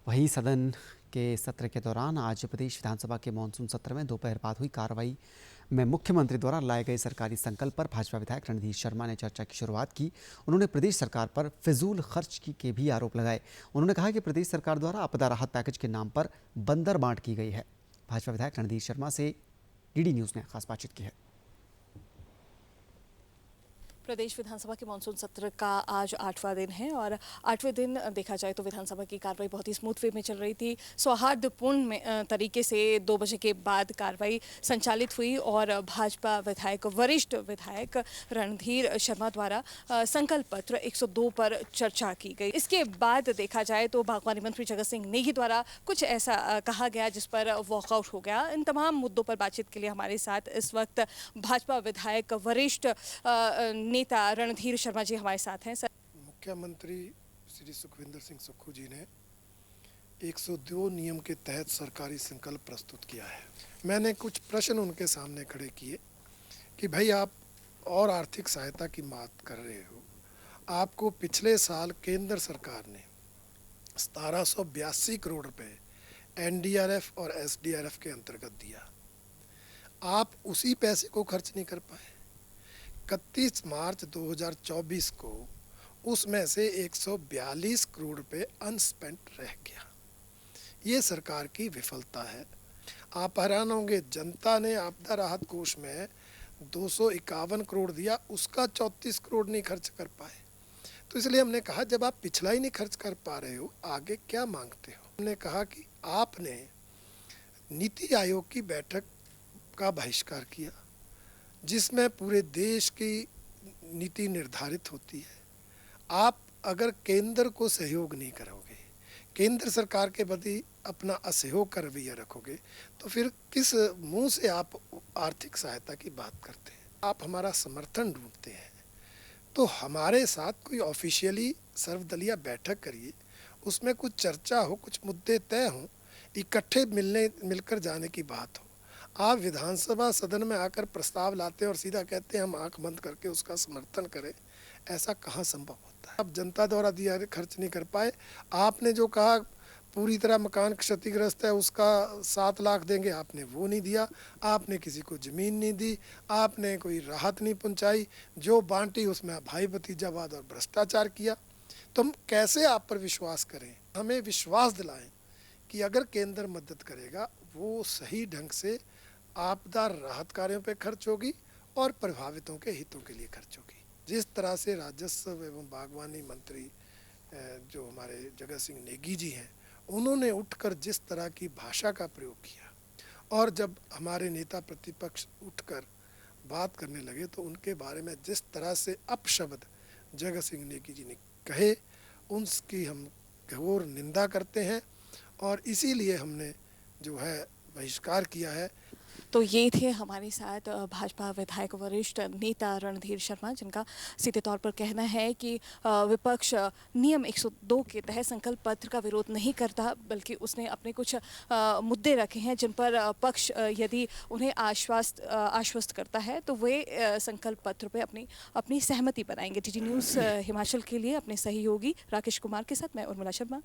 वहीं सदन के सत्र के दौरान आज प्रदेश विधानसभा के मानसून सत्र में दोपहर बाद हुई कार्रवाई में मुख्यमंत्री द्वारा लाए गए सरकारी संकल्प पर भाजपा विधायक रणधीर शर्मा ने चर्चा की शुरुआत की। उन्होंने प्रदेश सरकार पर फिजूल खर्च की के भी आरोप लगाए। उन्होंने कहा कि प्रदेश सरकार द्वारा आपदा राहत पैकेज के नाम पर बंदर बांट की गई है। भाजपा विधायक रणधीर शर्मा से डीडी न्यूज़ ने खास बातचीत की है। प्रदेश विधानसभा के मानसून सत्र का आज 8वां दिन है और 8वें दिन देखा जाए तो विधानसभा की कार्रवाई बहुत ही स्मूथ वे में चल रही थी। सौहार्दपूर्ण तरीके से 2 बजे के बाद कार्रवाई संचालित हुई और भाजपा विधायक वरिष्ठ विधायक रणधीर शर्मा द्वारा संकल्प पत्र 102 पर चर्चा की गई। इसके बाद देखा जाए तो बागवानी मंत्री जगत सिंह नेगी द्वारा कुछ ऐसा कहा गया जिस पर वॉकआउट हो गया। इन तमाम मुद्दों पर बातचीत के लिए हमारे साथ इस वक्त भाजपा विधायक वरिष्ठ नेता रणधीर शर्मा जी हमारे साथ हैं। सर, मुख्यमंत्री श्री सुखविंदर सिंह सुक्खू जी ने 102 नियम के तहत सरकारी संकल्प प्रस्तुत किया है। मैंने कुछ प्रश्न उनके सामने खड़े किए कि भाई आप और आर्थिक सहायता की बात कर रहे हो, आपको पिछले साल केंद्र सरकार ने 1782 करोड़ रुपए एनडीआरएफ और एसडीआरएफ के अंतर्गत दिया, आप उसी पैसे को खर्च नहीं कर पाए। 31 मार्च 2024 को उसमें से 142 करोड़ रुपए अनस्पेंट रह गया। ये सरकार की विफलता है। आप हैरान होंगे, जनता ने आपदा राहत कोष में 251 करोड़ दिया, उसका 34 करोड़ नहीं खर्च कर पाए। तो इसलिए हमने कहा जब आप पिछला ही नहीं खर्च कर पा रहे हो, आगे क्या मांगते हो। हमने कहा कि आपने नीति आयोग की बैठक का बहिष्कार किया जिसमें पूरे देश की नीति निर्धारित होती है। आप अगर केंद्र को सहयोग नहीं करोगे, केंद्र सरकार के प्रति अपना असहयोग का रवैया रखोगे, तो फिर किस मुंह से आप आर्थिक सहायता की बात करते हैं। आप हमारा समर्थन ढूंढते हैं तो हमारे साथ कोई ऑफिशियली सर्वदलीय बैठक करिए, उसमें कुछ चर्चा हो, कुछ मुद्दे तय हों, इकट्ठे मिलकर जाने की बात हो। आप विधानसभा सदन में आकर प्रस्ताव लाते हैं और सीधा कहते हैं हम आंख बंद करके उसका समर्थन करें, ऐसा कहाँ संभव होता है। अब जनता द्वारा दिया खर्च नहीं कर पाए। आपने जो कहा पूरी तरह मकान क्षतिग्रस्त है उसका 7 लाख देंगे, आपने वो नहीं दिया। आपने किसी को ज़मीन नहीं दी, आपने कोई राहत नहीं पहुँचाई, जो बांटी उसमें भाई भतीजावाद और भ्रष्टाचार किया। तो हम कैसे आप पर विश्वास करें। हमें विश्वास दिलाएं कि अगर केंद्र मदद करेगा वो सही ढंग से आपदा राहत कार्यों पे खर्च होगी और प्रभावितों के हितों के लिए खर्च होगी। जिस तरह से राजस्व एवं बागवानी मंत्री जो हमारे जगत सिंह नेगी जी हैं, उन्होंने उठकर जिस तरह की भाषा का प्रयोग किया और जब हमारे नेता प्रतिपक्ष उठकर बात करने लगे तो उनके बारे में जिस तरह से अपशब्द जगत सिंह नेगी जी ने कहे, उसकी हम घोर निंदा करते हैं और इसीलिए हमने जो है बहिष्कार किया है। तो ये थे हमारे साथ भाजपा विधायक वरिष्ठ नेता रणधीर शर्मा, जिनका सीधे तौर पर कहना है कि विपक्ष नियम 102 के तहत संकल्प पत्र का विरोध नहीं करता, बल्कि उसने अपने कुछ मुद्दे रखे हैं जिन पर पक्ष यदि उन्हें आश्वस्त करता है तो वे संकल्प पत्र पे अपनी सहमति बनाएंगे। डीडी न्यूज़ हिमाचल के लिए अपने सहयोगी राकेश कुमार के साथ मैं उर्मिला शर्मा।